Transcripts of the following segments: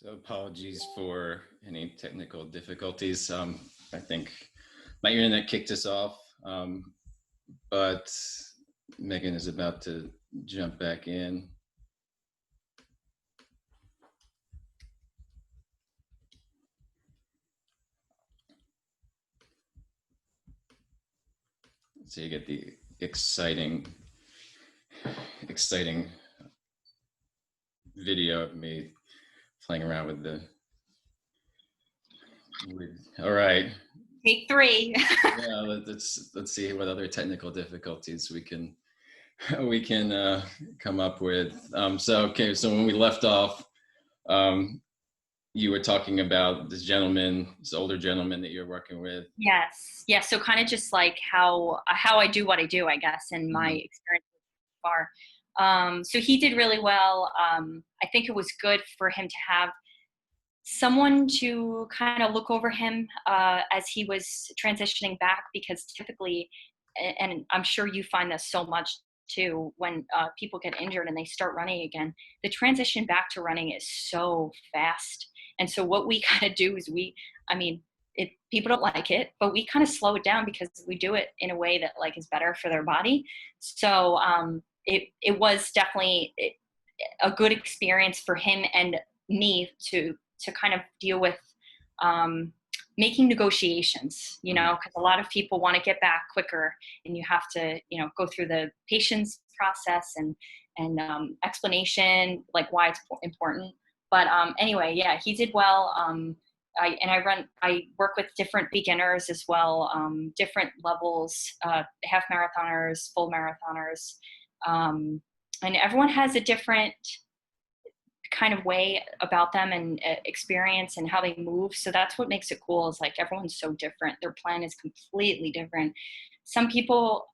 So apologies for any technical difficulties. I think my internet kicked us off, but Megan is about to jump back in. So you get the exciting video of me playing around with all right. Take three. Yeah, let's see what other technical difficulties we can come up with. So when we left off, you were talking about this older gentleman that you're working with. Yes. So kind of just like how I do what I do, I guess, in my experience so far. So he did really well. I think it was good for him to have someone to kind of look over him as he was transitioning back, because typically, and I'm sure you find this so much too, when people get injured and they start running again, the transition back to running is so fast. And so what we kind of do is people don't like it, but we kind of slow it down because we do it in a way that like is better for their body. So it was definitely a good experience for him and me to kind of deal with making negotiations, because a lot of people want to get back quicker, and you have to, go through the patience process and explanation, like why it's important. But anyway, yeah, he did well. I work with different beginners as well, different levels, half marathoners, full marathoners, and everyone has a different kind of way about them and experience and how they move. So that's what makes it cool, is like everyone's so different. Their plan is completely different. Some people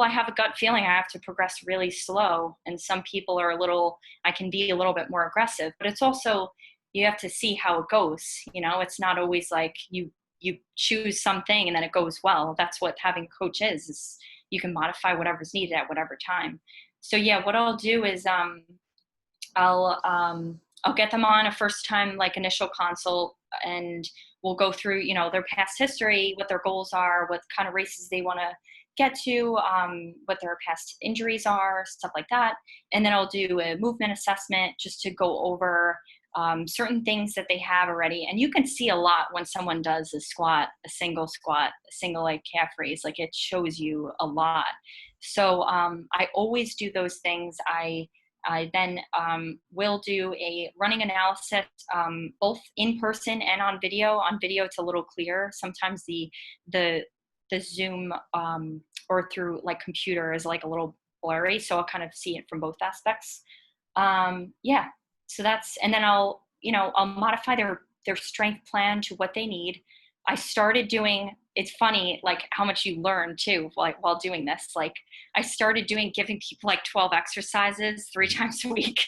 I have a gut feeling I have to progress really slow, and some people I can be a little bit more aggressive, but it's also, you have to see how it goes. It's not always like you choose something and then it goes well. That's what having a coach is you can modify whatever's needed at whatever time. So yeah, what I'll do is I'll get them on a first time like initial consult, and we'll go through their past history, what their goals are, what kind of races they want to get to, what their past injuries are, stuff like that. And then I'll do a movement assessment just to go over certain things that they have already. And you can see a lot when someone does a single like calf raise, like it shows you a lot. So I always do those things. I then will do a running analysis, both in person and on video. On video, it's a little clearer. Sometimes the Zoom or through like computer is like a little blurry, so I'll kind of see it from both aspects. Yeah, so that's, and then I'll modify their strength plan to what they need. I started doing, it's funny, like how much you learn too, like while doing this. Like I started giving people like 12 exercises 3 times a week.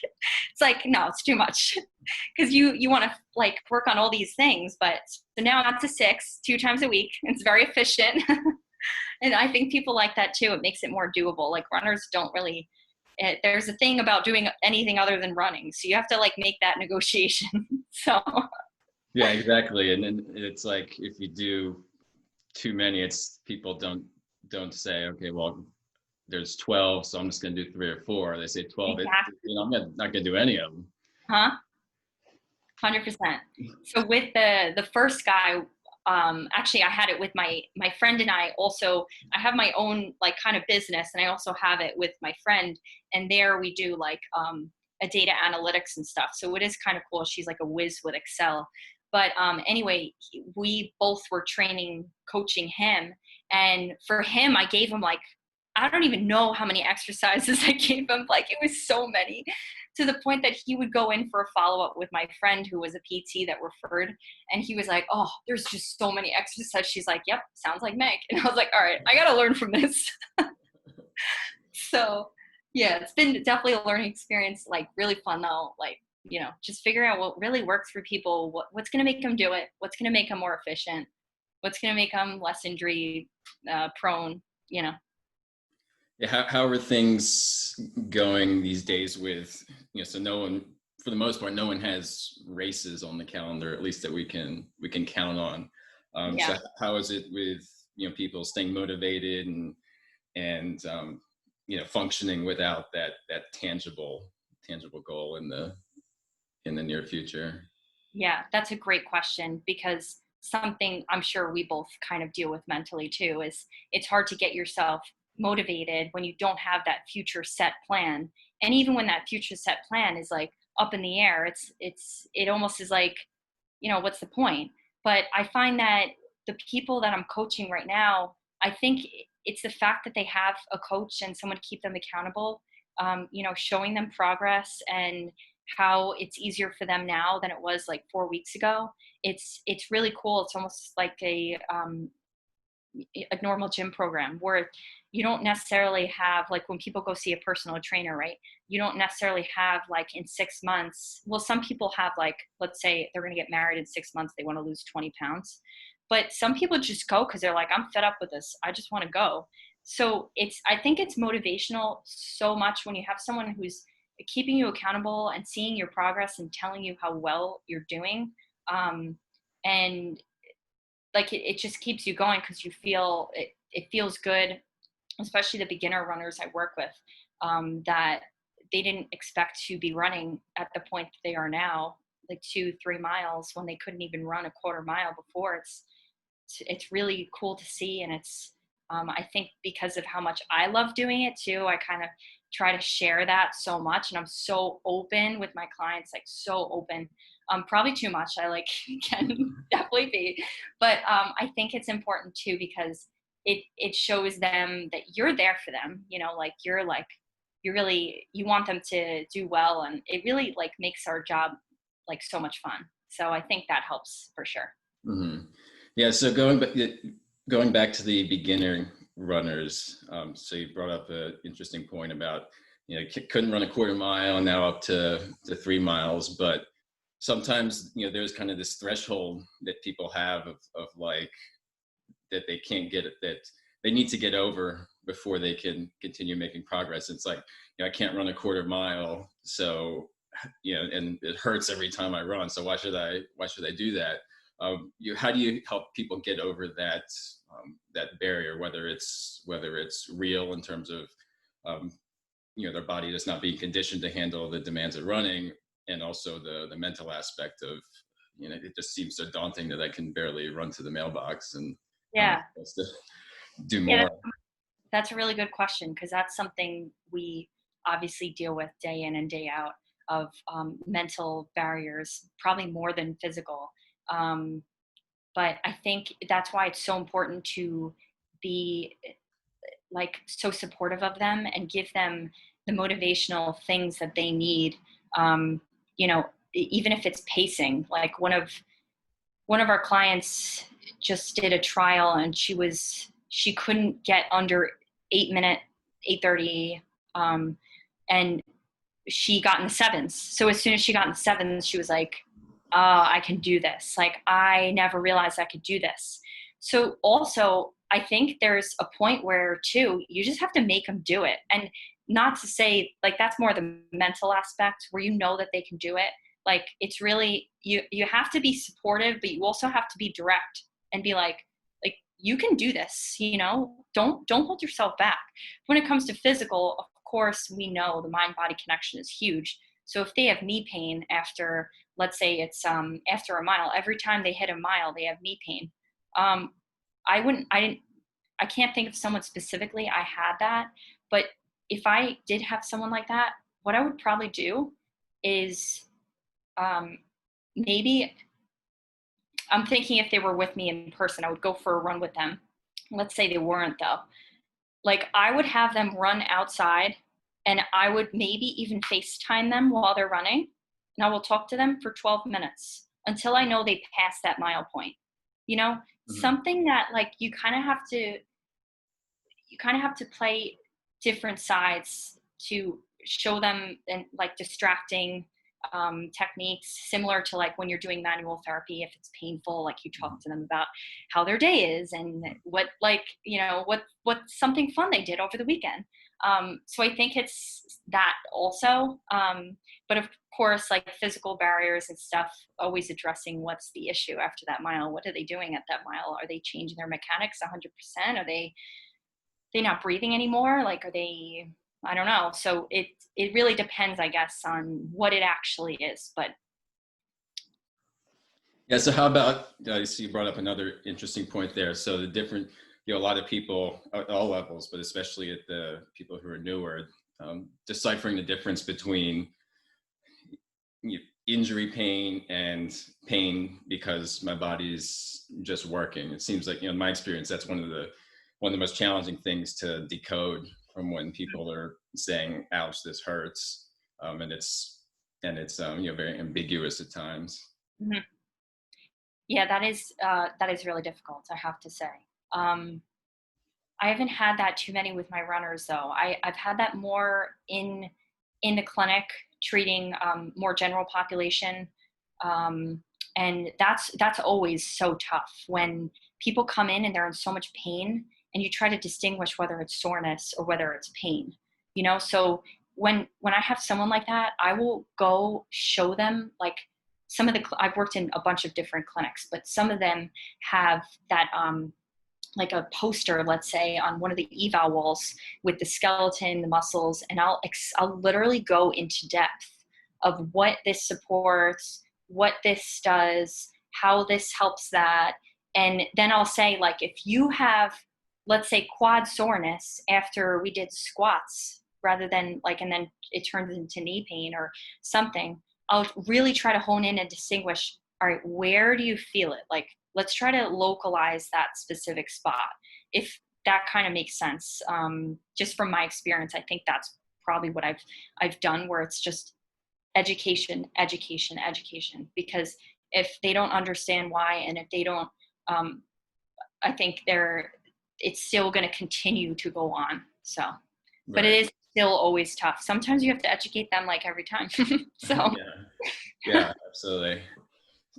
It's like, no, it's too much, because you want to like work on all these things. But so now I'm up to 6, 2 times a week. It's very efficient. And I think people like that too. It makes it more doable. Like runners don't really, there's a thing about doing anything other than running. So you have to like make that negotiation. So. Yeah, exactly. And then it's like, if you do too many, it's people don't say, okay, well, there's 12, so I'm just going to do 3 or 4. They say 12. Exactly. I'm not going to do any of them. 100%. So with the first guy, actually I had it with my friend, and I have my own like kind of business, and I also have it with my friend, and there we do like a data analytics and stuff. So it is kind of cool. She's like a whiz with Excel. But anyway, we both were coaching him. And for him, I gave him like, I don't even know how many exercises I gave him. Like it was so many, to the point that he would go in for a follow-up with my friend who was a PT that referred. And he was like, oh, there's just so many exercises. She's like, yep, sounds like Meg. And I was like, all right, I got to learn from this. So yeah, it's been definitely a learning experience, like really fun though. Like, just figuring out what really works for people, what's going to make them do it, what's going to make them more efficient, what's going to make them less injury prone. Yeah, how are things going these days with, so no one for the most part, no one has races on the calendar, at least that we can count on. Yeah. So how is it with people staying motivated and functioning without that tangible goal in the near future? Yeah, that's a great question, because something I'm sure we both kind of deal with mentally too is it's hard to get yourself motivated when you don't have that future set plan. And even when that future set plan is like up in the air, it almost is like, what's the point? But I find that the people that I'm coaching right now, I think it's the fact that they have a coach and someone to keep them accountable, showing them progress and how it's easier for them now than it was like 4 weeks ago. It's really cool. It's almost like a normal gym program where you don't necessarily have, like, when people go see a personal trainer, right? You don't necessarily have like in 6 months. Well, some people have, like, let's say they're going to get married in 6 months, they want to lose 20 pounds. But some people just go because they're like, I'm fed up with this, I just want to go. So I think it's motivational so much when you have someone who's keeping you accountable and seeing your progress and telling you how well you're doing. And like it just keeps you going because you feel it feels good, especially the beginner runners I work with, that they didn't expect to be running at the point that they are now, like 2-3 miles when they couldn't even run a quarter mile before. It's really cool to see. And it's I think because of how much I love doing it too, I kind of try to share that so much, and I'm so open with my clients, like so open. Probably too much, I like can definitely be, but I think it's important too because it shows them that you're there for them, like you really you want them to do well, and it really like makes our job like so much fun. So I think that helps for sure. Hmm. Yeah. So going back to the beginner runners, so you brought up an interesting point about couldn't run a quarter mile, now up to 3 miles, but sometimes there's kind of this threshold that people have of like that they can't get it, that they need to get over before they can continue making progress. It's like, I can't run a quarter mile, so and it hurts every time I run, so why should I do that? How do you help people get over that barrier, whether it's real in terms of um, their body just not being conditioned to handle the demands of running, and also the mental aspect of it just seems so daunting that I can barely run to the mailbox, and how am I Yeah. supposed to do Yeah, more? that's a really good question, because that's something we obviously deal with day in and day out, of mental barriers, probably more than physical. Um, but I think that's why it's so important to be like so supportive of them and give them the motivational things that they need. Um, Even if it's pacing, like one of our clients just did a trial, and she couldn't get under 8 minute 8:30, and she got in the sevens. So as soon as she got in the sevens, she was like, I can do this. Like, I never realized I could do this. So also, I think there's a point where too, you just have to make them do it. And not to say like that's more the mental aspect where that they can do it. Like, it's really, you have to be supportive, but you also have to be direct and be like you can do this, don't hold yourself back. When it comes to physical, of course, we know the mind body connection is huge. So if they have knee pain after, let's say it's after a mile, every time they hit a mile they have knee pain. um I can't think of someone specifically I had that, but if I did have someone like that, what I would probably do is, um, maybe, I'm thinking if they were with me in person, I would go for a run with them. Let's say they weren't though. Like, I would have them run outside, and I would maybe even FaceTime them while they're running. And I will talk to them for 12 minutes until I know they pass that mile point. Hmm. Something that like you kind of have to play different sides to show them, and like distracting techniques, similar to like when you're doing manual therapy. If it's painful, like you talk to them about how their day is and what, like, what's something fun they did over the weekend. So I think it's that also. But of course, like physical barriers and stuff, always addressing what's the issue after that mile. What are they doing at that mile? Are they changing their mechanics 100%? Are they not breathing anymore? Like, are they, I don't know. So it really depends, I guess, on what it actually is. But Yeah. So how about, so you brought up another interesting point there. So the different, a lot of people at all levels, but especially at the people who are newer, deciphering the difference between injury pain and pain because my body's just working. It seems like, in my experience, that's one of the most challenging things to decode from when people are saying, "Ouch, this hurts," and it's very ambiguous at times. mhm. Yeah, that is really difficult, I have to say. Um, I haven't had that too many with my runners though. I've had that more in the clinic treating more general population. Um, and that's always so tough when people come in and they're in so much pain and you try to distinguish whether it's soreness or whether it's pain. So when I have someone like that, I will go show them like I've worked in a bunch of different clinics, but some of them have that like a poster, let's say, on one of the eval walls with the skeleton, the muscles, and I'll literally go into depth of what this supports, what this does, how this helps that, and then I'll say, like, if you have, let's say, quad soreness after we did squats, rather than like, and then it turns into knee pain or something, I'll really try to hone in and distinguish. All right, where do you feel it? Like, let's try to localize that specific spot. If that kind of makes sense, just from my experience, I think that's probably what I've done, where it's just education, education, education. Because if they don't understand why, and if they don't, um, I think it's still going to continue to go on. So, but it Right. is still always tough. Sometimes you have to educate them like every time. So, Yeah. Yeah. Absolutely.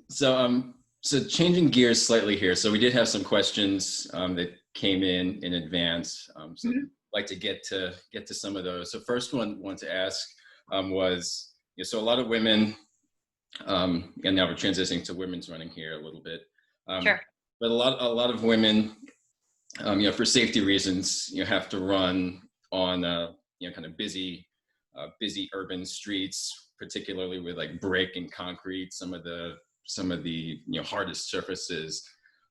So changing gears slightly here. So we did have some questions that came in advance. So I'd mhm, like to get to some of those. So first one want to ask was, so a lot of women, and now we're transitioning to women's running here a little bit, sure. but a lot of women, for safety reasons, have to run on kind of busy urban streets, particularly with like brick and concrete, some of the hardest surfaces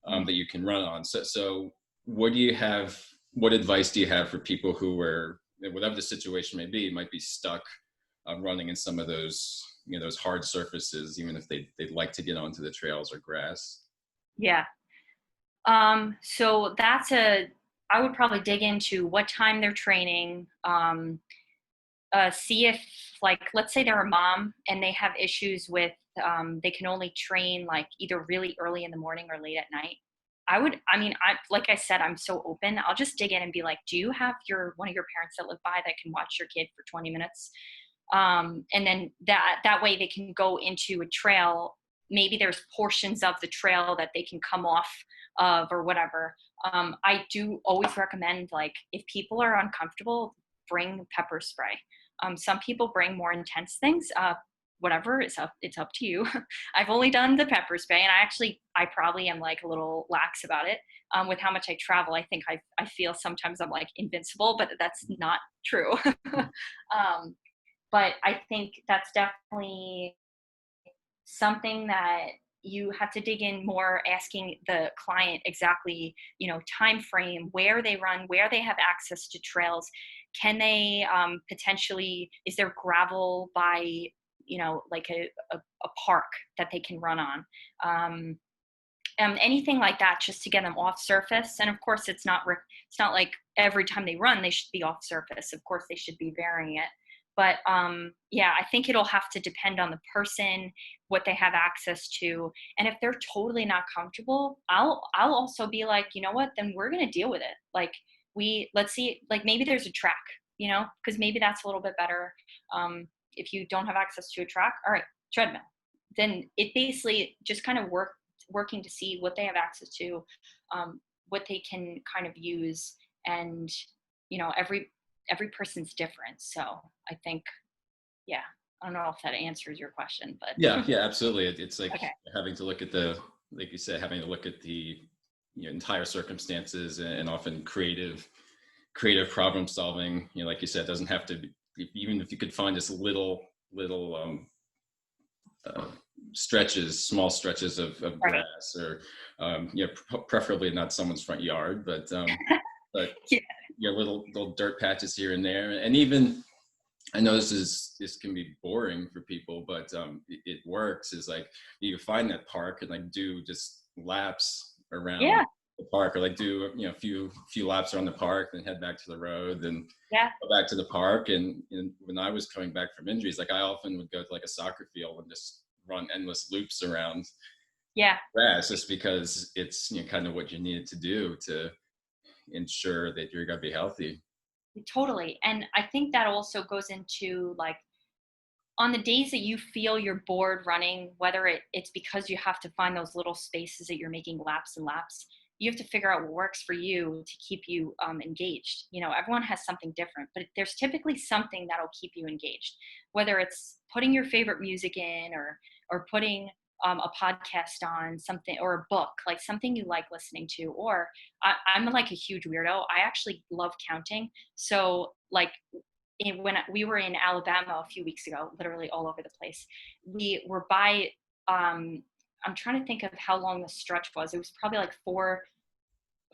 Mhm. that you can run on. So what do you have? What advice do you have for people who are, whatever the situation may be, might be stuck running in some of those hard surfaces, even if they'd like to get onto the trails or grass? Yeah. So I would probably dig into what time they're training, see if, like, let's say they're a mom and they have issues with, they can only train like either really early in the morning or late at night. Like I said, I'm so open. I'll just dig in and be like, do you have one of your parents that live by that can watch your kid for 20 minutes? And then that way they can go into a trail. Maybe there's portions of the trail that they can come off of or whatever. I do always recommend, like, if people are uncomfortable, bring pepper spray. Some people bring more intense things. Whatever, it's up to you. I've only done the pepper spray, and I probably am like a little lax about it. With how much I travel, I think I feel sometimes I'm like invincible, but that's not true. um, but I think that's definitely something that you have to dig in more, asking the client exactly, time frame, where they run, where they have access to trails. Can they, potentially, is there gravel by, like a park that they can run on? Anything like that, just to get them off surface. And of course, it's not like every time they run they should be off surface. Of course, they should be varying it. But yeah, I think it'll have to depend on the person, what they have access to, and if they're totally not comfortable, I'll also be like, you know what, then we're gonna deal with it. Like, let's see, like, maybe there's a track, because maybe that's a little bit better. If you don't have access to a track, all right, treadmill. Then it basically just kind of working to see what they have access to, what they can kind of use. And every every person's different. So I think, yeah, I don't know if that answers your question, Yeah, but yeah, absolutely. It's like okay. having to look at like you said, having to look at the entire circumstances, and often creative problem solving. Like you said, it doesn't have to be, even if you could find this little uh, small stretches of Right. grass, or preferably not someone's front yard, but Yeah. little dirt patches here and there. And even, I know this can be boring for people, but it works. Is like you can find that park and like do just laps around Yeah. the park, or like do a few laps around the park, then head back to the road, then Yeah. go back to the park. And when I was coming back from injuries, like I often would go to like a soccer field and just run endless loops around Yeah. grass, just because it's kind of what you needed to do to ensure that you're gonna be healthy. Totally. And I think that also goes into like on the days that you feel you're bored running, whether it's because you have to find those little spaces that you're making laps and laps, you have to figure out what works for you to keep you engaged. Everyone has something different, but there's typically something that'll keep you engaged, whether it's putting your favorite music in, or putting a podcast on something, or a book, like something you like listening to. Or I'm like a huge weirdo. I actually love counting. So like when we were in Alabama a few weeks ago, literally all over the place, we were by, I'm trying to think of how long the stretch was. It was probably like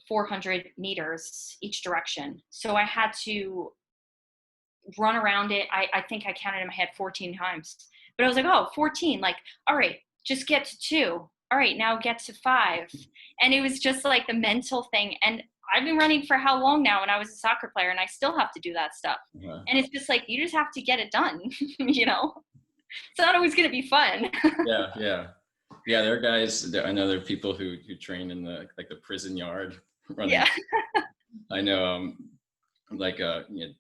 400 meters each direction. So I had to run around it. I think I counted in my head 14 times, but I was like, oh, 14, like, all right, just get to 2. All right, now get to 5. And it was just like the mental thing. And I've been running for how long now? And I was a soccer player, and I still have to do that stuff. Uh, And it's just like, you just have to get it done. It's not always going to be fun. yeah, yeah. Yeah, there are guys. I know there are people who train in the prison yard running. Yeah. I know, like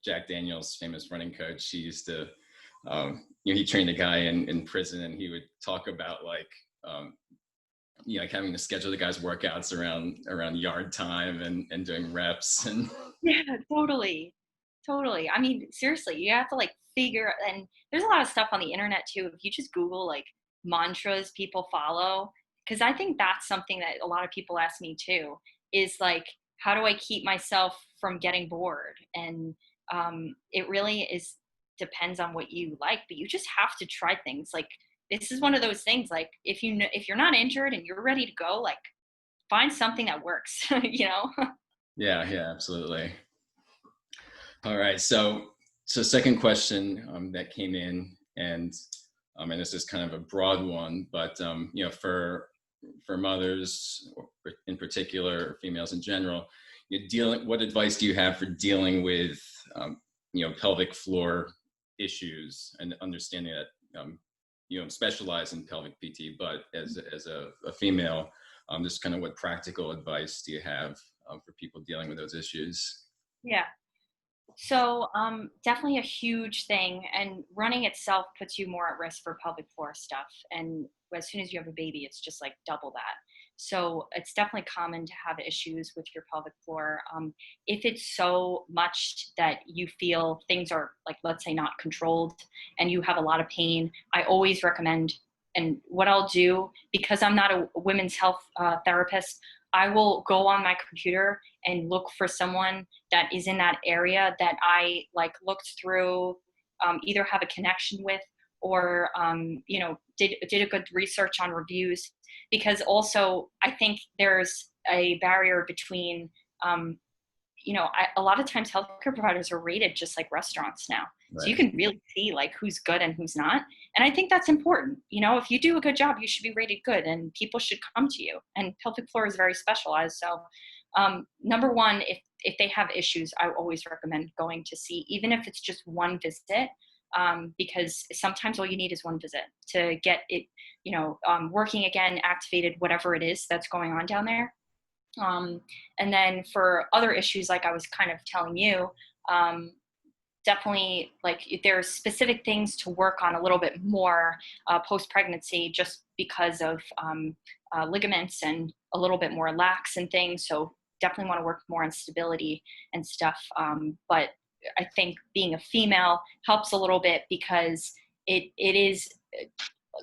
Jack Daniels, famous running coach. He used to, he trained a guy in prison, and he would talk about like, like having to schedule the guys' workouts around yard time, and doing reps and. Yeah, totally. Totally. I mean, seriously, you have to like figure, and there's a lot of stuff on the internet too. If you just Google like mantras people follow, because I think that's something that a lot of people ask me too, is like, how do I keep myself from getting bored? And it really depends on what you like, but you just have to try things. Like, this is one of those things, like, if you're not injured and you're ready to go, like, find something that works, you know? Yeah, yeah, absolutely. All right, so second question that came in, and this is kind of a broad one, but for mothers in particular, or females in general, what advice do you have for dealing with pelvic floor issues, and understanding that you don't specialize in pelvic PT, but as a female, just kind of what practical advice do you have for people dealing with those issues? Yeah. So, definitely a huge thing, and running itself puts you more at risk for pelvic floor stuff. And as soon as you have a baby, it's just like double that. So it's definitely common to have issues with your pelvic floor. If it's so much that you feel things are like, let's say, not controlled, and you have a lot of pain, I always recommend. And what I'll do, because I'm not a women's health therapist, I will go on my computer and look for someone that is in that area that I like looked through, either have a connection with, or did a good research on reviews. Because also I think there's a barrier between, a lot of times healthcare providers are rated just like restaurants now. So you Right. can really see like who's good and who's not. And I think that's important. If you do a good job, you should be rated good, and people should come to you. And pelvic floor is very specialized. So number one, if they have issues, I always recommend going to see, even if it's just one visit, because sometimes all you need is one visit to get it, working again, activated, whatever it is that's going on down there. And then for other issues, like I was kind of telling you, definitely like there's specific things to work on a little bit more post-pregnancy, just because of ligaments and a little bit more lax and things. So definitely want to work more on stability and stuff. But I think being a female helps a little bit because it is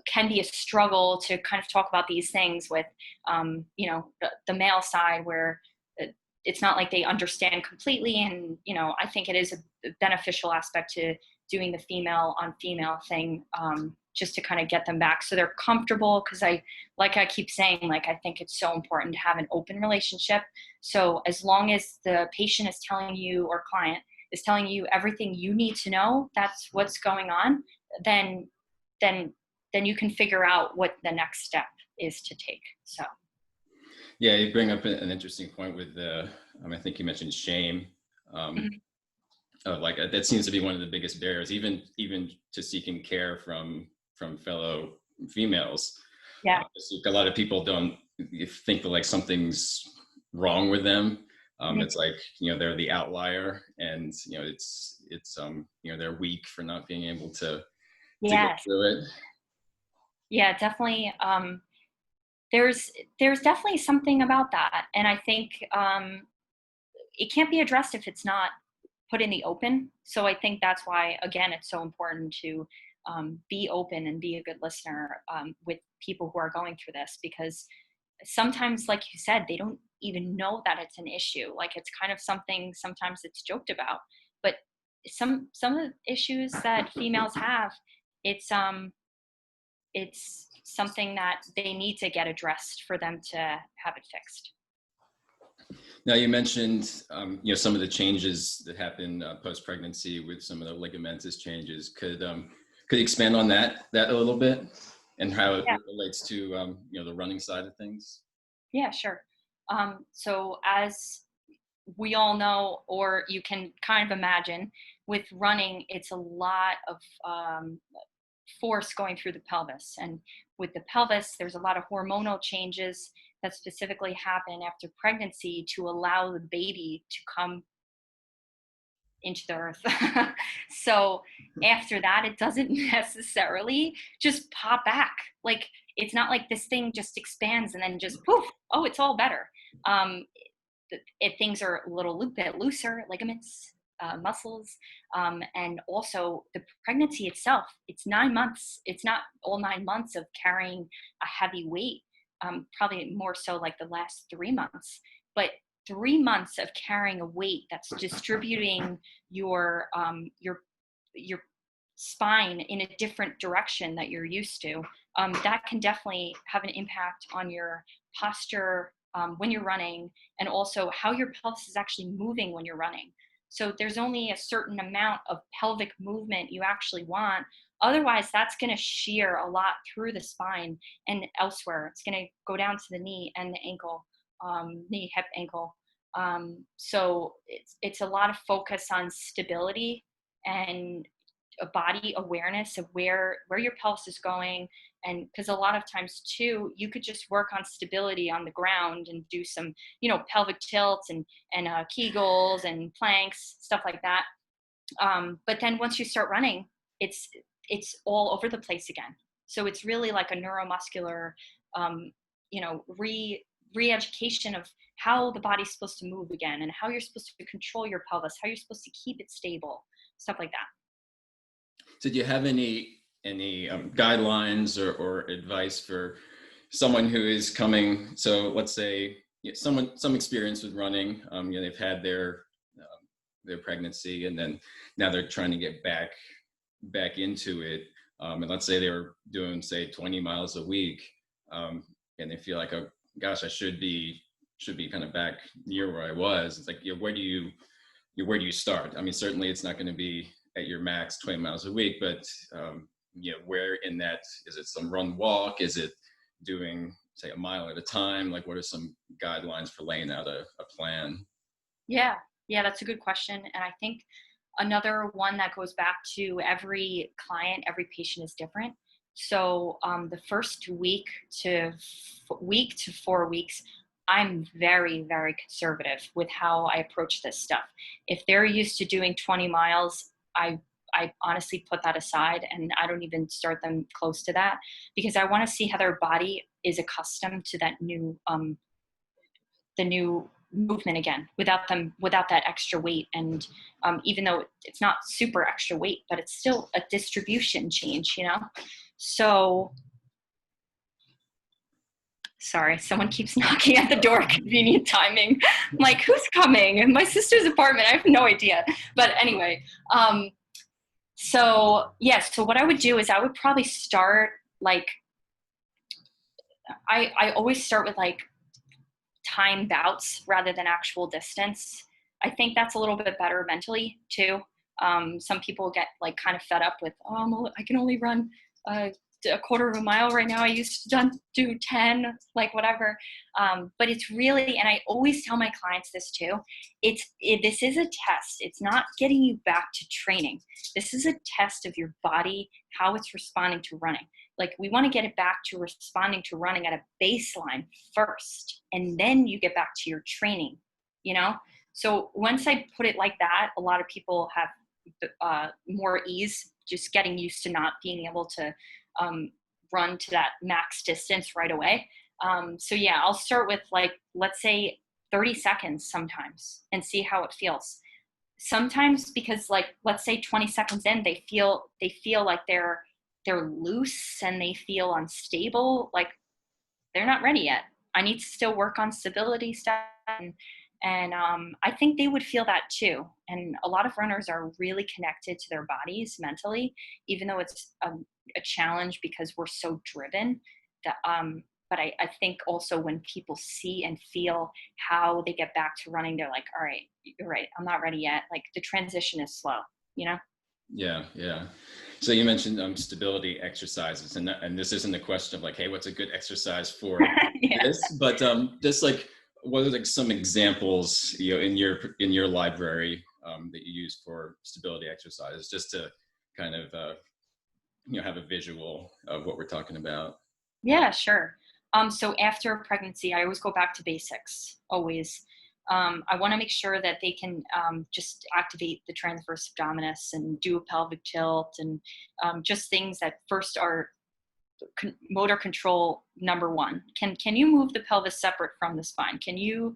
can be a struggle to kind of talk about these things with, the male side where it's not like they understand completely. And, I think it is a beneficial aspect to doing the female on female thing, just to kind of get them back so they're comfortable. Cause like I keep saying, like, I think it's so important to have an open relationship. So as long as the patient is telling you, or client is telling you everything you need to know, that's what's going on, then then then you can figure out what the next step is to take. So Yeah, you bring up an interesting point with I think you mentioned shame. mhm. Like that seems to be one of the biggest barriers, even to seeking care from fellow females. Yeah. A lot of people don't think that like something's wrong with them. Mhm. It's like they're the outlier, and they're weak for not being able to get Yes. through it. Yeah, definitely. There's definitely something about that, and I think it can't be addressed if it's not put in the open. So I think that's why, again, it's so important to be open and be a good listener with people who are going through this, because sometimes, like you said, they don't even know that it's an issue. Like, it's kind of something sometimes it's joked about, but some of the issues that females have, it's something that they need to get addressed for them to have it fixed. Now you mentioned some of the changes that happen post pregnancy with some of the ligamentous changes. Could you expand on that a little bit, and how it Yeah, relates to the running side of things? yeah, sure. So as we all know, or you can kind of imagine, with running, it's a lot of force going through the pelvis. And with the pelvis, there's a lot of hormonal changes that specifically happen after pregnancy to allow the baby to come into the earth. So after that, it doesn't necessarily just pop back. Like, it's not like this thing just expands and then just poof, oh, it's all better. Um, if things are a little bit looser, ligaments, muscles, and also the pregnancy itself. It's 9 months. It's not all 9 months of carrying a heavy weight. Probably more so like the last 3 months, but 3 months of carrying a weight that's distributing your your spine in a different direction that you're used to. That can definitely have an impact on your posture when you're running, and also how your pelvis is actually moving when you're running. So there's only a certain amount of pelvic movement you actually want. Otherwise, that's going to shear a lot through the spine and elsewhere. It's going to go down to the knee and the ankle, knee, hip, ankle. So it's a lot of focus on stability and a body awareness of where your pelvis is going. And because a lot of times too, you could just work on stability on the ground and do some pelvic tilts and kegels and planks, stuff like that. But then once you start running, it's it's all over the place again. So it's really like a neuromuscular um, re-education of how the body's supposed to move again, and how you're supposed to control your pelvis, how you're supposed to keep it stable, stuff like that. So do you have any guidelines or advice for someone who is coming? So let's say some experience with running. They've had their pregnancy, and then now they're trying to get back into it. And let's say they were doing, say, 20 miles a week, and they feel like, oh gosh, I should be kind of back near where I was. It's like, where do you start? I mean, certainly it's not going to be at your max 20 miles a week, but where in that, is it some run walk? Is it doing, say, a mile at a time? Like, what are some guidelines for laying out a plan? Yeah, yeah, that's a good question. And I think another one that goes back to every client, every patient is different. So the first week to 4 weeks, I'm very, very conservative with how I approach this stuff. If they're used to doing 20 miles, I honestly put that aside and I don't even start them close to that, because I want to see how their body is accustomed to that new the new movement again without that extra weight. And even though it's not super extra weight, but it's still a distribution change, you know? So, sorry, someone keeps knocking at the door. Convenient timing. I'm like, who's coming? My sister's apartment. I have no idea. But anyway, so yes. So what I would do is I would probably start like, I always start with like time bouts rather than actual distance. I think that's a little bit better mentally too. Some people get like kind of fed up with, oh, I can only run a quarter of a mile right now. I used to do 10, like whatever. But it's really, and I always tell my clients this too, this is a test. It's not getting you back to training. This is a test of your body, how it's responding to running. Like we want to get it back to responding to running at a baseline first, and then you get back to your training, you know? So once I put it like that, a lot of people have more ease just getting used to not being able to run to that max distance right away. So yeah, I'll start with like, let's say 30 seconds sometimes and see how it feels. Sometimes because like, let's say 20 seconds in, they feel like they're loose and they feel unstable. Like they're not ready yet. I need to still work on stability stuff. And I think they would feel that too. And a lot of runners are really connected to their bodies mentally, even though it's a challenge because we're so driven. That, but I think also when people see and feel how they get back to running, they're like, all right, you're right. I'm not ready yet. Like the transition is slow, you know? Yeah, yeah. So you mentioned stability exercises, and this isn't a question of like, hey, what's a good exercise for Yeah. this? But just like, what are like some examples, you know, in your library that you use for stability exercises, just to kind of you know, have a visual of what we're talking about? Yeah, sure. So after pregnancy, I always go back to basics, always. I want to make sure that they can just activate the transverse abdominis and do a pelvic tilt and just things that first are motor control number one. Can you move the pelvis separate from the spine? Can you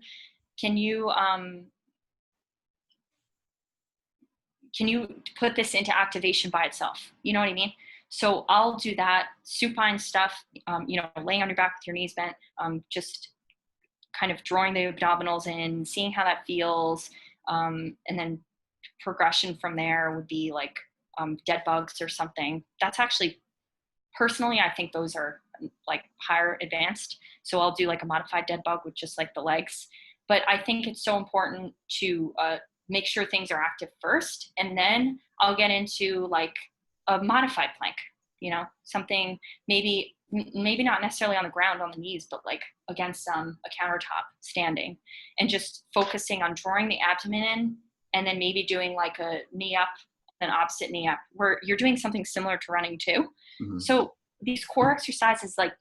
put this into activation by itself? You know what I mean? So I'll do that supine stuff, you know, laying on your back with your knees bent, just kind of drawing the abdominals in, seeing how that feels. And then progression from there would be like dead bugs or something. That's actually, personally, I think those are like higher advanced. So I'll do like a modified dead bug with just like the legs. But I think it's so important to make sure things are active first. And then I'll get into like a modified plank, you know, something maybe not necessarily on the ground on the knees, but like against a countertop standing, and just focusing on drawing the abdomen in, and then maybe doing like a knee up, an opposite knee up, where you're doing something similar to running too. Mm-hmm. So these core exercises, like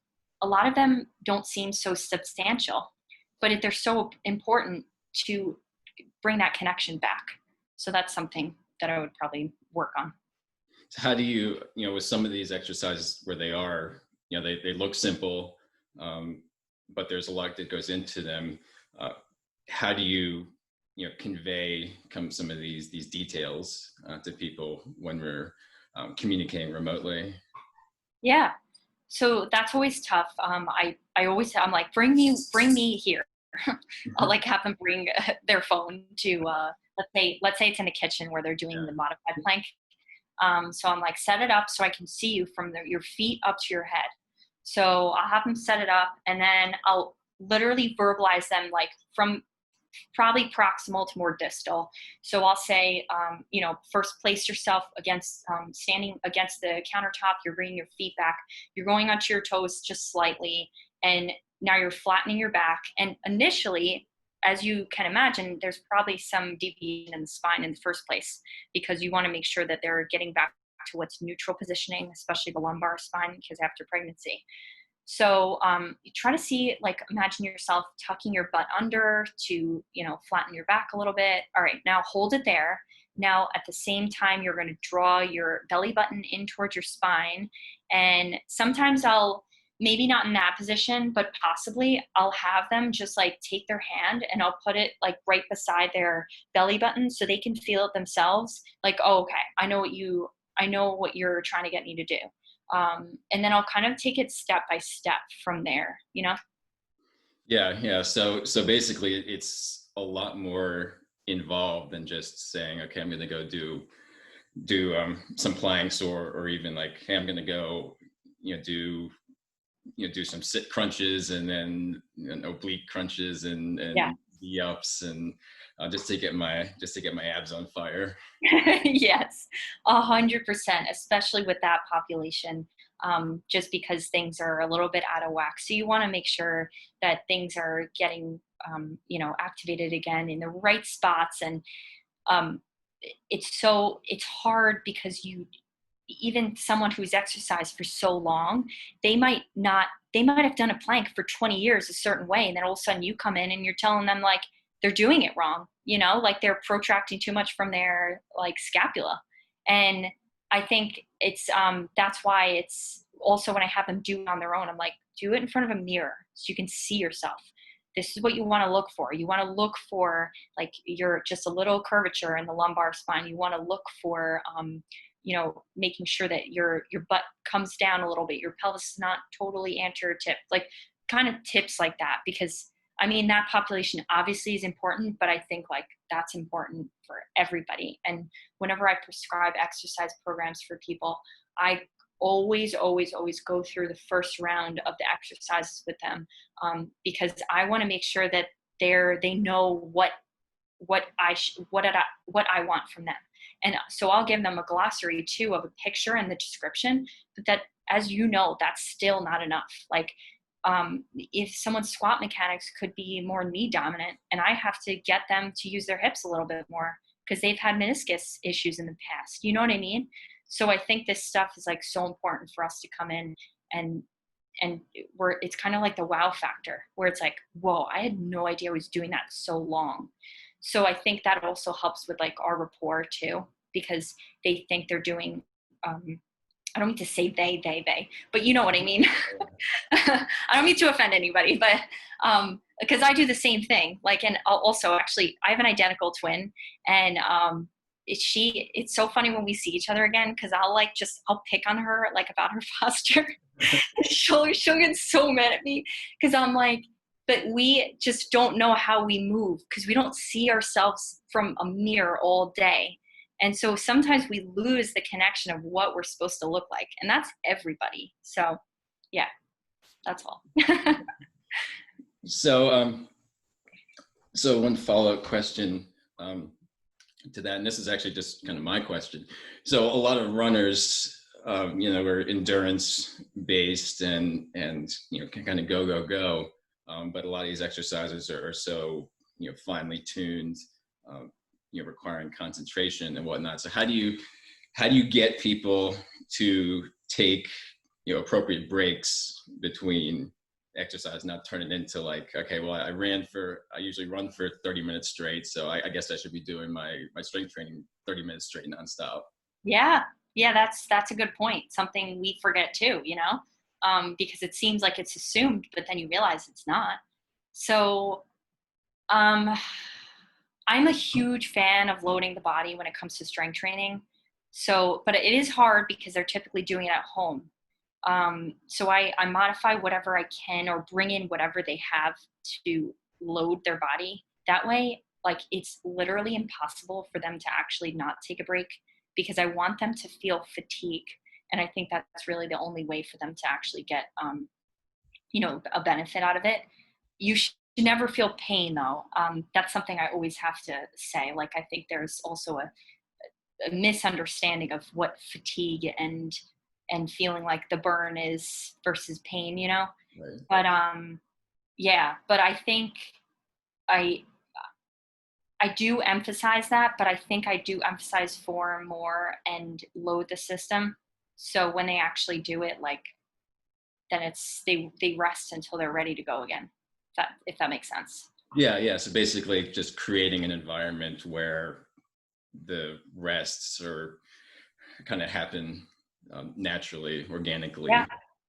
a lot of them don't seem so substantial, but they're so important to bring that connection back. So that's something that I would probably work on. How do you, you know, with some of these exercises where they are, you know, they look simple, but there's a lot that goes into them. How do you, you know, convey some of these details to people when we're communicating remotely? Yeah. So that's always tough. I'm like, bring me here. I'll like have them bring their phone to, let's say it's in the kitchen where they're doing the modified plank. So I'm like, set it up so I can see you from your feet up to your head. So I'll have them set it up, and then I'll literally verbalize them like from probably proximal to more distal. So I'll say, you know, first place yourself against, standing against the countertop. You're bringing your feet back. You're going onto your toes just slightly. And now you're flattening your back. And initially, as you can imagine, there's probably some deviation in the spine in the first place, because you want to make sure that they're getting back to what's neutral positioning, especially the lumbar spine, because after pregnancy. So you try to see, like, imagine yourself tucking your butt under to, you know, flatten your back a little bit. All right, now hold it there. Now at the same time, you're going to draw your belly button in towards your spine. And sometimes I'll maybe not in that position, but possibly I'll have them just like take their hand and I'll put it like right beside their belly button so they can feel it themselves. Like, oh, okay, I know what you're trying to get me to do. And then I'll kind of take it step by step from there, you know? Yeah, yeah. So basically, it's a lot more involved than just saying, okay, I'm going to go do some planks, or even like, hey, I'm going to go, do do some sit crunches, and then oblique crunches, Yeah. and V ups, and just to get my abs on fire. Yes, 100%, especially with that population, just because things are a little bit out of whack. So you want to make sure that things are getting, activated again in the right spots. And um, it's hard because even someone who's exercised for so long, they might not, they might have done a plank for 20 years a certain way. And then all of a sudden you come in and you're telling them like they're doing it wrong, like they're protracting too much from their like scapula. And I think that's why it's also when I have them do it on their own, I'm like, do it in front of a mirror so you can see yourself. This is what you want to look for. You want to look for like you're just a little curvature in the lumbar spine. You want to look for making sure that your butt comes down a little bit, your pelvis is not totally anterior tip, like kind of tips like that. Because I mean, that population obviously is important, but I think like that's important for everybody. And whenever I prescribe exercise programs for people, I always, always, always go through the first round of the exercises with them, because I want to make sure that they know what I want from them. And so I'll give them a glossary too of a picture and the description, but that, as you know, that's still not enough. Like, if someone's squat mechanics could be more knee dominant, and I have to get them to use their hips a little bit more because they've had meniscus issues in the past. You know what I mean? So I think this stuff is like so important for us to come in and it's kind of like the wow factor where it's like, whoa, I had no idea I was doing that so long. So I think that also helps with like our rapport too, because they think they're doing, I don't mean to say they, but you know what I mean. I don't mean to offend anybody, but because I do the same thing. Like, and also actually, I have an identical twin, and it's so funny when we see each other again because I'll pick on her like about her posture. she'll get so mad at me because I'm like, but we just don't know how we move because we don't see ourselves from a mirror all day. And so sometimes we lose the connection of what we're supposed to look like. And that's everybody. So yeah, that's all. So so one follow-up question to that, and this is actually just kind of my question. So a lot of runners, are endurance based and can kind of go. But a lot of these exercises are so finely tuned, requiring concentration and whatnot. So how do you get people to take appropriate breaks between exercise, not turn it into like, okay, well, I usually run for 30 minutes straight, so I guess I should be doing my strength training 30 minutes straight nonstop. Yeah. Yeah. That's a good point. Something we forget too, because it seems like it's assumed, but then you realize it's not. So, um, I'm a huge fan of loading the body when it comes to strength training. So, but it is hard because they're typically doing it at home. So I modify whatever I can or bring in whatever they have to load their body. That way, like it's literally impossible for them to actually not take a break because I want them to feel fatigue. And I think that's really the only way for them to actually get, a benefit out of it. You should never feel pain though. That's something I always have to say. Like, I think there's also a misunderstanding of what fatigue and feeling like the burn is versus pain, Right. But yeah, but I think I I do emphasize that, but I think I do emphasize form more and load the system. So when they actually do it, like then they rest until they're ready to go again. If that makes sense. Yeah. So basically, just creating an environment where the rests are kind of happen naturally, organically. Yeah.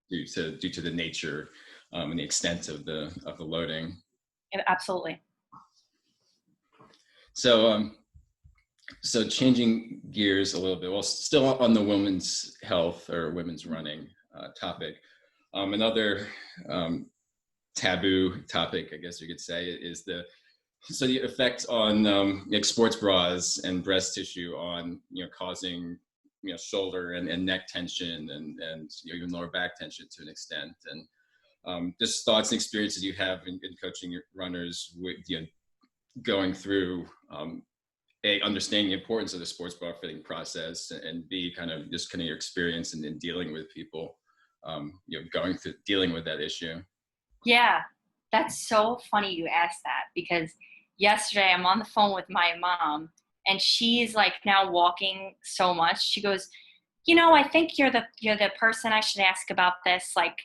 due to the nature and the extent of the loading. Absolutely. So so changing gears a little bit, well, still on the women's health or women's running topic, another taboo topic, I guess you could say, is the effect on like sports bras and breast tissue on causing shoulder and neck tension and even lower back tension to an extent, and just thoughts and experiences you have in coaching your runners with going through a understanding the importance of the sports bra fitting process, and b kind of just kind of your experience in dealing with people going through dealing with that issue. Yeah, that's so funny you asked that, because yesterday I'm on the phone with my mom, and she's like now walking so much. She goes, I think you're the person I should ask about this. Like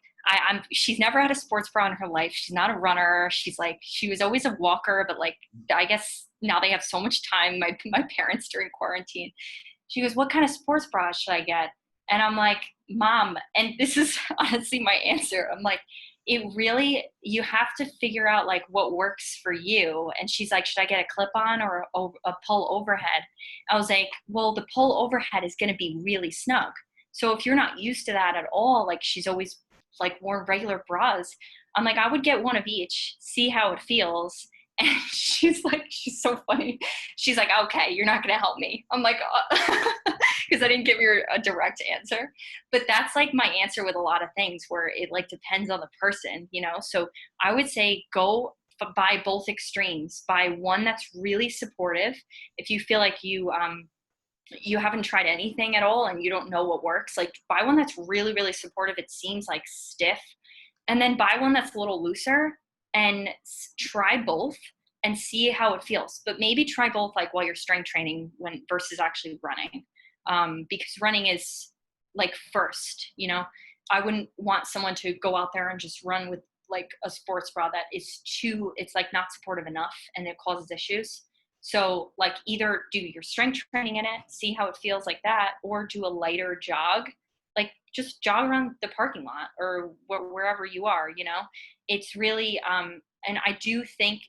she's never had a sports bra in her life. She's not a runner. She's like, she was always a walker, but like, I guess now they have so much time, my parents during quarantine. She goes, what kind of sports bra should I get? And I'm like, Mom, and this is honestly my answer. I'm like, it really, you have to figure out like what works for you. And she's like, should I get a clip on or a pull overhead? I was like, well, the pull overhead is going to be really snug. So if you're not used to that at all, like she's always like worn regular bras, I'm like, I would get one of each, see how it feels. And she's like, she's so funny. She's like, okay, you're not going to help me. I'm like, because I didn't give her a direct answer. But that's like my answer with a lot of things, where it like depends on the person, So I would say go buy both extremes. Buy one that's really supportive. If you feel like you haven't tried anything at all and you don't know what works, like buy one that's really, really supportive. It seems like stiff. And then buy one that's a little looser and try both and see how it feels. But maybe try both like while you're strength training versus actually running. Because running is like first, I wouldn't want someone to go out there and just run with like a sports bra that is it's like not supportive enough and it causes issues. So like either do your strength training in it, see how it feels like that, or do a lighter jog, like just jog around the parking lot or wherever you are, it's really, and I do think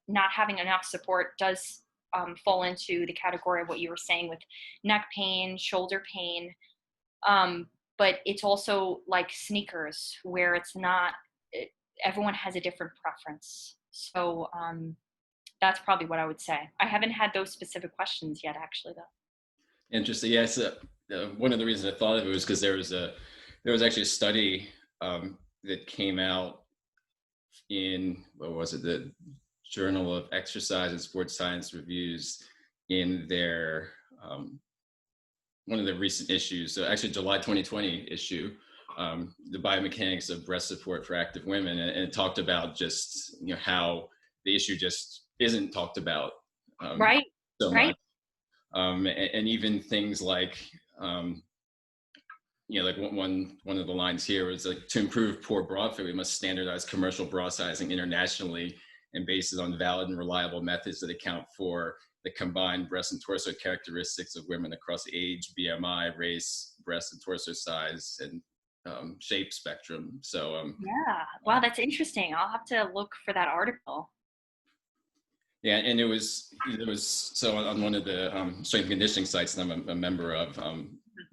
not having enough support does fall into the category of what you were saying with neck pain, shoulder pain. But it's also like sneakers, where it's not, everyone has a different preference. So that's probably what I would say. I haven't had those specific questions yet, actually, though. Interesting. Yes. One of the reasons I thought of it was because there was actually a study that came out in, what was it, the Journal of Exercise and Sports Science Reviews, in their one of the recent issues. So actually, July 2020 issue, the biomechanics of breast support for active women, and it talked about just how the issue just isn't talked about Right. so Right. much, and even things like like one of the lines here was like, to improve poor bra fit, we must standardize commercial bra sizing internationally and base it on valid and reliable methods that account for the combined breast and torso characteristics of women across age, BMI, race, breast and torso size, and shape spectrum. So Yeah. Wow, that's interesting. I'll have to look for that article. yeah, and it was so on one of the strength and conditioning sites that I'm a member of.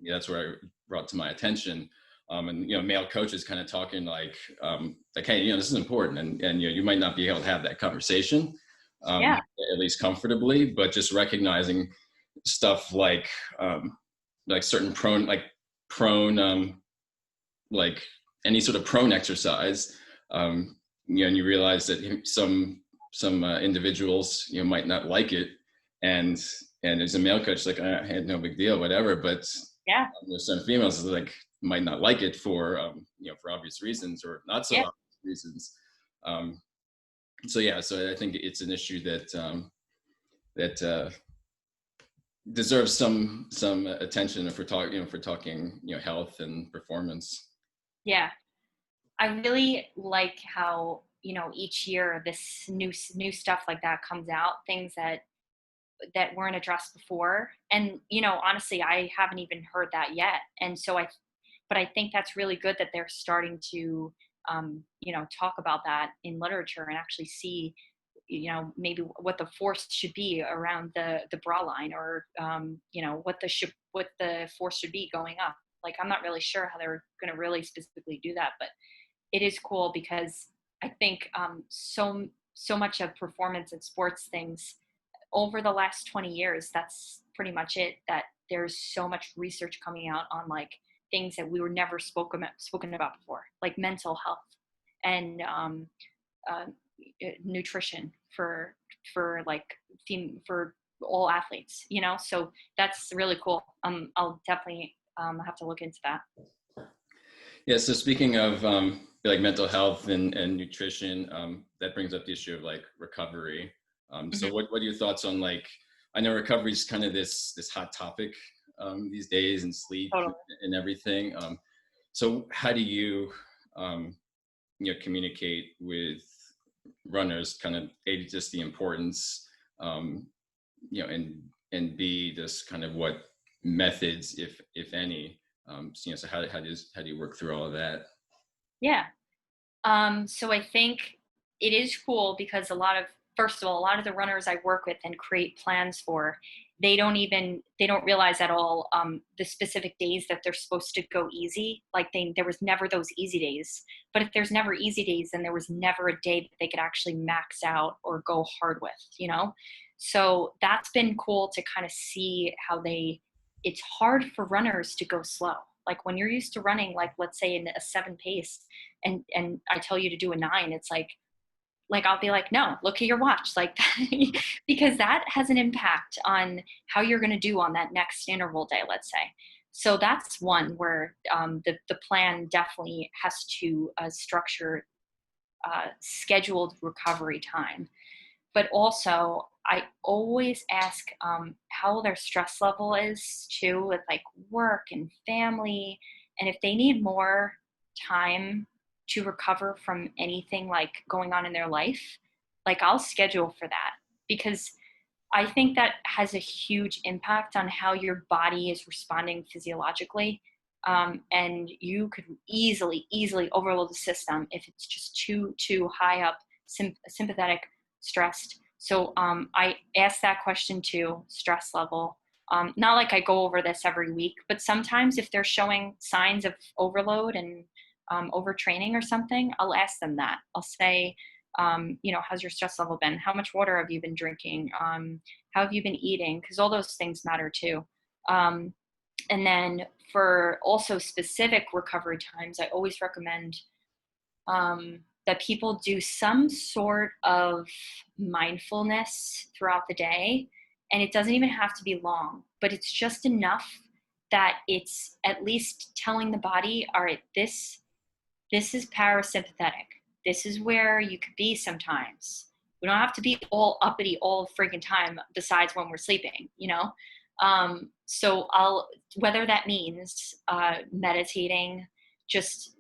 That's where I brought to my attention, and male coaches kind of talking like hey, this is important, and you might not be able to have that conversation, Yeah. at least comfortably, but just recognizing stuff like certain prone like any sort of prone exercise, and you realize that some individuals might not like it, and as a male coach, like, I had no big deal, whatever, but Yeah. there's some females that like might not like it for for obvious reasons or not so Yeah. obvious reasons. So yeah, so I think it's an issue that deserves some attention if we're talking health and performance. Yeah. I really like how, each year this new stuff like that comes out, things that weren't addressed before. And, honestly, I haven't even heard that yet. And so But I think that's really good that they're starting to, talk about that in literature and actually see, maybe what the force should be around the bra line, or what the force should be going up. Like, I'm not really sure how they're going to really specifically do that, but it is cool because I think so much of performance and sports things over the last 20 years, that's pretty much it, that there's so much research coming out on like things that we were never spoken about before, like mental health and uh, nutrition for like for all athletes, so that's really cool. I'll definitely have to look into that. Yeah. So speaking of like mental health and nutrition, that brings up the issue of like recovery. So Mhm. what are your thoughts on like, I know recovery is kind of this hot topic these days, and sleep Totally. and everything. So how do you communicate with runners, kind of A, just the importance, um, and B, just kind of what methods, if any, so how do you work through all of that? Yeah. So I think it is cool because first of all, a lot of the runners I work with and create plans for, they don't realize at all the specific days that they're supposed to go easy. Like there was never those easy days. But if there's never easy days, then there was never a day that they could actually max out or go hard with. So that's been cool to kind of see how it's hard for runners to go slow. Like when you're used to running, like let's say in a 7 pace, and I tell you to do a 9, it's like I'll be like, no, look at your watch, like because that has an impact on how you're going to do on that next interval day, let's say. So that's one where the plan definitely has to structure scheduled recovery time. But also, I always ask how their stress level is too, with like work and family, and if they need more time to recover from anything like going on in their life, like I'll schedule for that, because I think that has a huge impact on how your body is responding physiologically. And you could easily overload the system if it's just too high up, sympathetic, stressed. So I ask that question too, stress level. Not like I go over this every week, but sometimes if they're showing signs of overload and overtraining or something, I'll ask them that. I'll say, how's your stress level been? How much water have you been drinking? How have you been eating? Because all those things matter too. Um, and then for also specific recovery times, I always recommend that people do some sort of mindfulness throughout the day. And it doesn't even have to be long, but it's just enough that it's at least telling the body, all right, this is parasympathetic. This is where you could be sometimes. We don't have to be all uppity all the freaking time, besides when we're sleeping. So whether that means meditating, just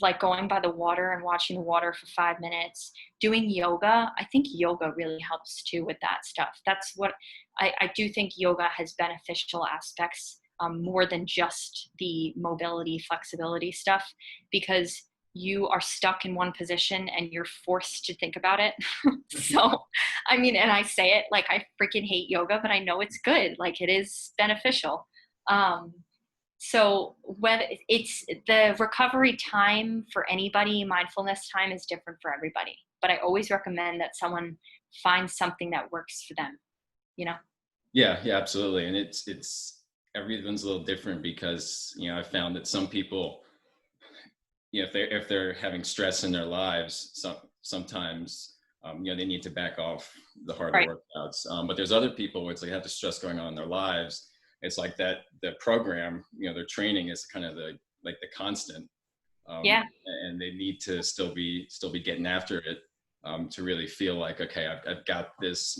like going by the water and watching the water for 5 minutes, doing yoga. I think yoga really helps too with that stuff. That's what I do think yoga has beneficial aspects, more than just the mobility, flexibility stuff, because you are stuck in one position and you're forced to think about it. So, I mean, and I say it like I freaking hate yoga, but I know it's good. Like it is beneficial. Um, so when it's the recovery time for anybody, mindfulness time is different for everybody. But I always recommend that someone find something that works for them, you know? Yeah, absolutely. And it's everyone's a little different because, I found that some people, if they're having stress in their lives, sometimes, they need to back off the harder Right. workouts. But there's other people where it's like they have the stress going on in their lives. It's like that the program, their training is kind of the constant, Yeah. and they need to still be getting after it, to really feel like, okay, I've got this.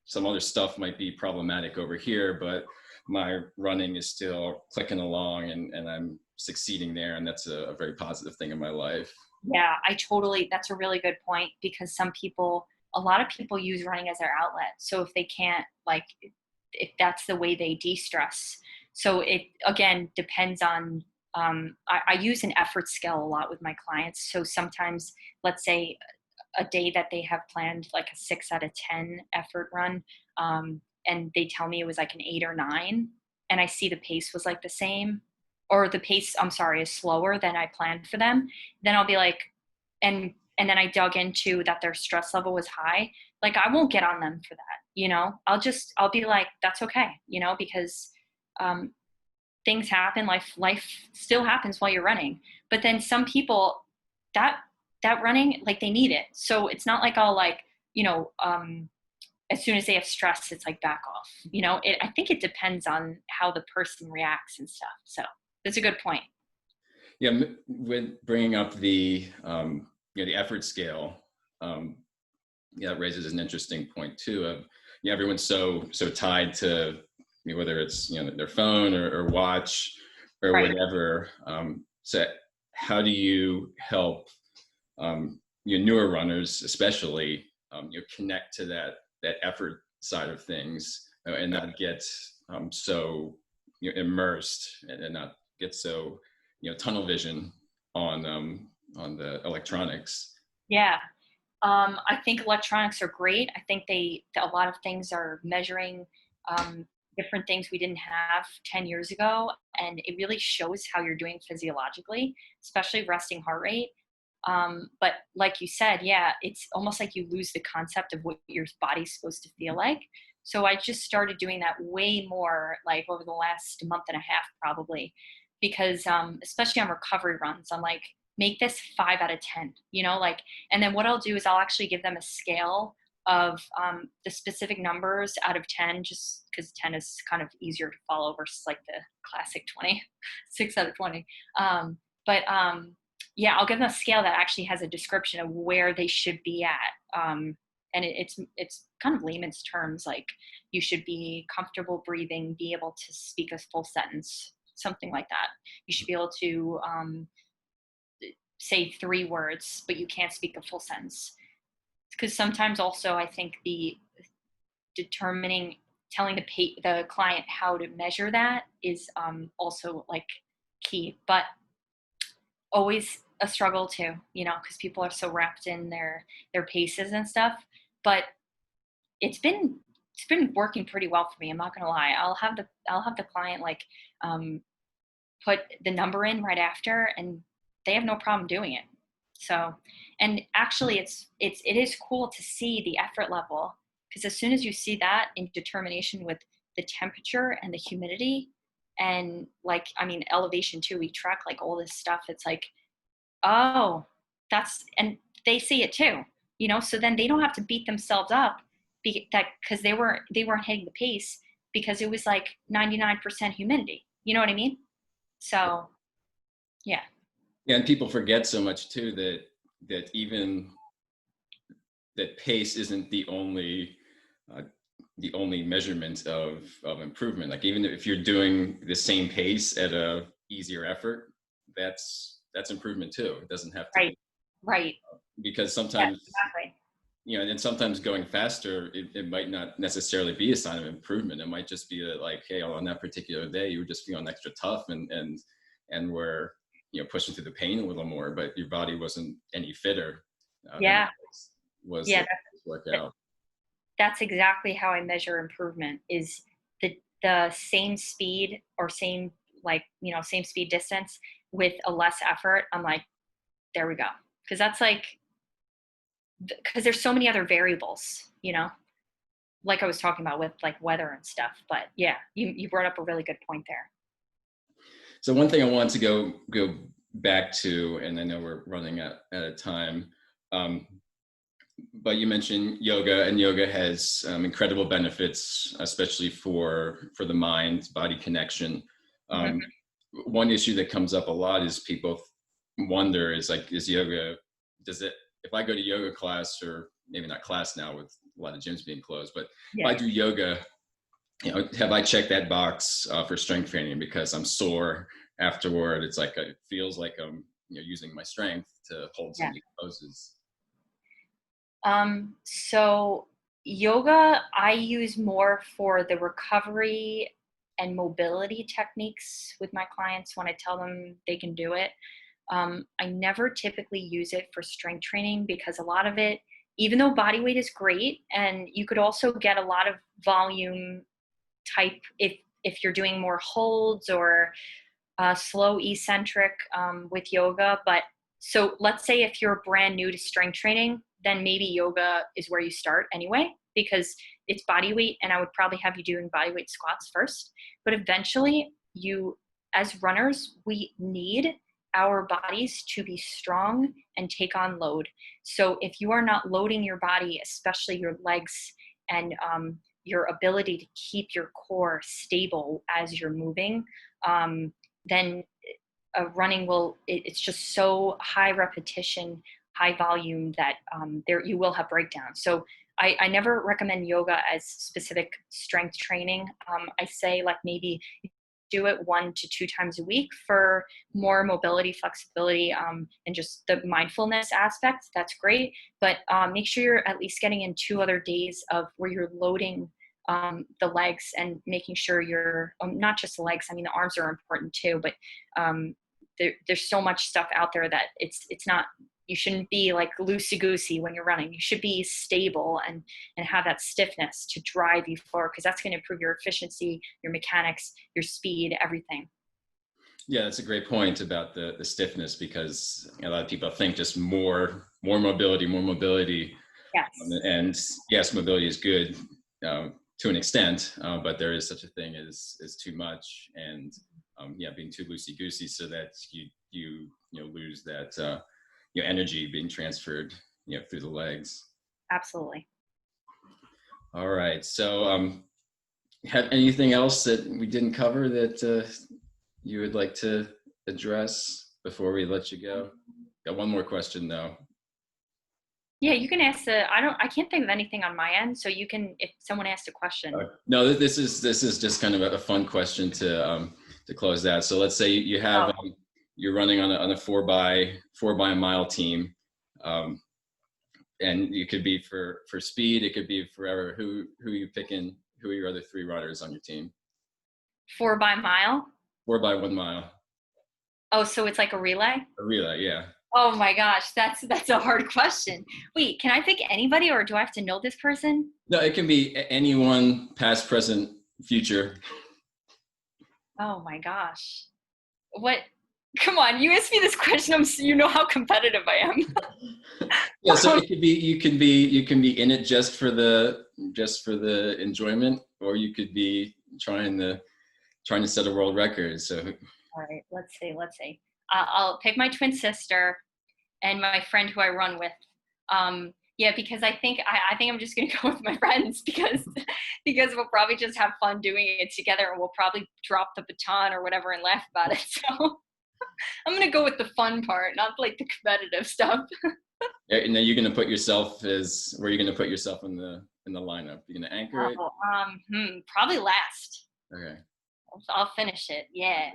Some other stuff might be problematic over here, but my running is still clicking along, and I'm succeeding there, and that's a very positive thing in my life. Yeah, that's a really good point, because a lot of people use running as their outlet. So if they can't, like, if that's the way they de stress. So it, again, depends on I use an effort scale a lot with my clients. So sometimes, let's say a day that they have planned like a 6 out of 10 effort run, and they tell me it was like an 8 or 9, and I see the pace was like the same, or the pace, I'm sorry, is slower than I planned for them. Then I'll be like, and then I dug into that their stress level was high. Like I won't get on them for that, I'll be like, that's okay, because um, things happen. Life still happens while you're running. But then some people, that that running, like they need it. So it's not like I'll like, as soon as they have stress, it's like back off. I think it depends on how the person reacts and stuff. So that's a good point. Yeah, with bringing up the the effort scale, yeah, it raises an interesting point too. Of everyone's so tied to whether it's their phone or watch or Right. whatever. So how do you help newer runners, especially, connect to that effort side of things, and not get so immersed, and not get so tunnel vision on the electronics. Yeah. I think electronics are great. I think a lot of things are measuring um, different things we didn't have 10 years ago. And it really shows how you're doing physiologically, especially resting heart rate. But like you said, yeah, it's almost like you lose the concept of what your body's supposed to feel like. So I just started doing that way more like over the last month and a half, probably, because especially on recovery runs, I'm like, make this 5 out of 10, like, and then what I'll do is I'll actually give them a scale of the specific numbers out of 10, just because 10 is kind of easier to follow versus like the classic 20, 6 out of 20. But yeah, I'll give them a scale that actually has a description of where they should be at. And it's kind of layman's terms, like you should be comfortable breathing, be able to speak a full sentence, something like that. You should be able to say 3 words, but you can't speak a full sentence. Because sometimes also I think the determining, telling the client how to measure that is also like key, but always a struggle too, because people are so wrapped in their paces and stuff. But it's been working pretty well for me. I'm not gonna lie. I'll have the client like um, put the number in right after, and they have no problem doing it. So, and actually it is cool to see the effort level, because as soon as you see that in determination with the temperature and the humidity, and like, I mean, elevation too, we track like all this stuff. It's like, oh, and they see it too, so then they don't have to beat themselves up because they weren't hitting the pace because it was like 99% humidity. You know what I mean? So, yeah. Yeah, and people forget so much too that even that pace isn't uh, the only measurement of improvement. Like even if you're doing the same pace at a easier effort, that's improvement too. It doesn't have to Right. be, Right. because Yeah, sometimes exactly. and sometimes going faster, it might not necessarily be a sign of improvement. It might just be like, hey, on that particular day you were just feeling extra tough, and were pushing through the pain a little more, but your body wasn't any fitter than it Yeah. was Yeah. the workout. That's exactly how I measure improvement, is the same speed or same, like, same speed distance with a less effort. I'm like, there we go. Cause that's like, cause there's so many other variables, like I was talking about with like weather and stuff. But yeah, you brought up a really good point there. So one thing I want to go back to, and I know we're running out of time, um, but you mentioned yoga, and yoga has incredible benefits, especially for the mind body connection. Mhm. Um, One issue that comes up a lot is people wonder is like, is yoga, does it, if I go to yoga class, or maybe not class now with a lot of gyms being closed, but if Yeah. I do yoga, have I checked that box for strength training because I'm sore afterward? It's like, it feels like I'm using my strength to hold some Yeah. of these poses. So yoga, I use more for the recovery and mobility techniques with my clients when I tell them they can do it. I never typically use it for strength training because a lot of it, even though body weight is great, and you could also get a lot of volume type if you're doing more holds or slow eccentric with yoga. But so let's say if you're brand new to strength training, then maybe yoga is where you start anyway, because it's body weight, and I would probably have you doing body weight squats first. But eventually, as runners, we need our bodies to be strong and take on load. So if you are not loading your body, especially your legs, and your ability to keep your core stable as you're moving, then running it's just so high repetition, high volume that there you will have breakdowns. So I never recommend yoga as specific strength training. I say like maybe do it 1 to 2 times a week for more mobility, flexibility, and just the mindfulness aspect. That's great. But make sure you're at least getting in 2 other days of where you're loading the legs and making sure you're not just the legs. I mean, the arms are important too, but there's so much stuff out there that it's not, you shouldn't be like loosey goosey when you're running. You should be stable and have that stiffness to drive you forward, because that's going to improve your efficiency, your mechanics, your speed, everything. Yeah, that's a great point about the stiffness, because a lot of people think just more mobility. Yes. And yes, mobility is good to an extent, but there is such a thing as too much, and being too loosey goosey, so that you lose that energy being transferred through the legs. Absolutely. All right. So have anything else that we didn't cover that you would like to address before we let you go? Got one more question though. Yeah, you can ask I can't think of anything on my end. So you can, if someone asked a question. No, this is just kind of a fun question to close out. So let's say you have you're running on a 4 by a mile team, and you could be for speed, it could be forever. Who are you picking? Who are your other 3 runners on your team? 4 by mile? 4 by 1 mile. Oh, so it's like a relay? A relay, yeah. Oh my gosh, that's a hard question. Wait, can I pick anybody, or do I have to know this person? No, it can be anyone, past, present, future. Oh my gosh. What? Come on, you asked me this question. You know how competitive I am. Yeah, so it could be you can be in it just for the enjoyment, or you could be trying to set a world record. So All right, let's see. I'll pick my twin sister and my friend who I run with. Yeah, because I think I'm just gonna go with my friends, because we'll probably just have fun doing it together, and we'll probably drop the baton or whatever and laugh about it. So I'm gonna go with the fun part, not like the competitive stuff. yeah, and then you're gonna put yourself where you're gonna put yourself in the lineup. You're gonna anchor it. Probably last. Okay. I'll finish it. Yeah.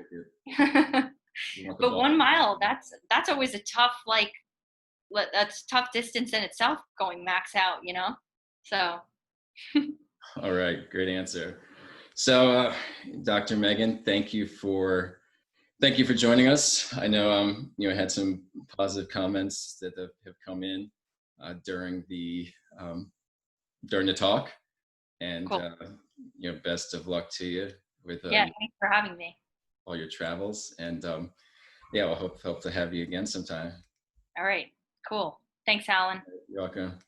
But 1 mile, that's always a tough, like, that's tough distance in itself, going max out, so. All right, great answer. So Dr. Meghan, thank you for joining us. I know I had some positive comments that have come in during the talk, and Cool. Best of luck to you with Thanks for having me. all your travels, and we'll hope to have you again sometime. All right, cool. Thanks, Alan. You're welcome.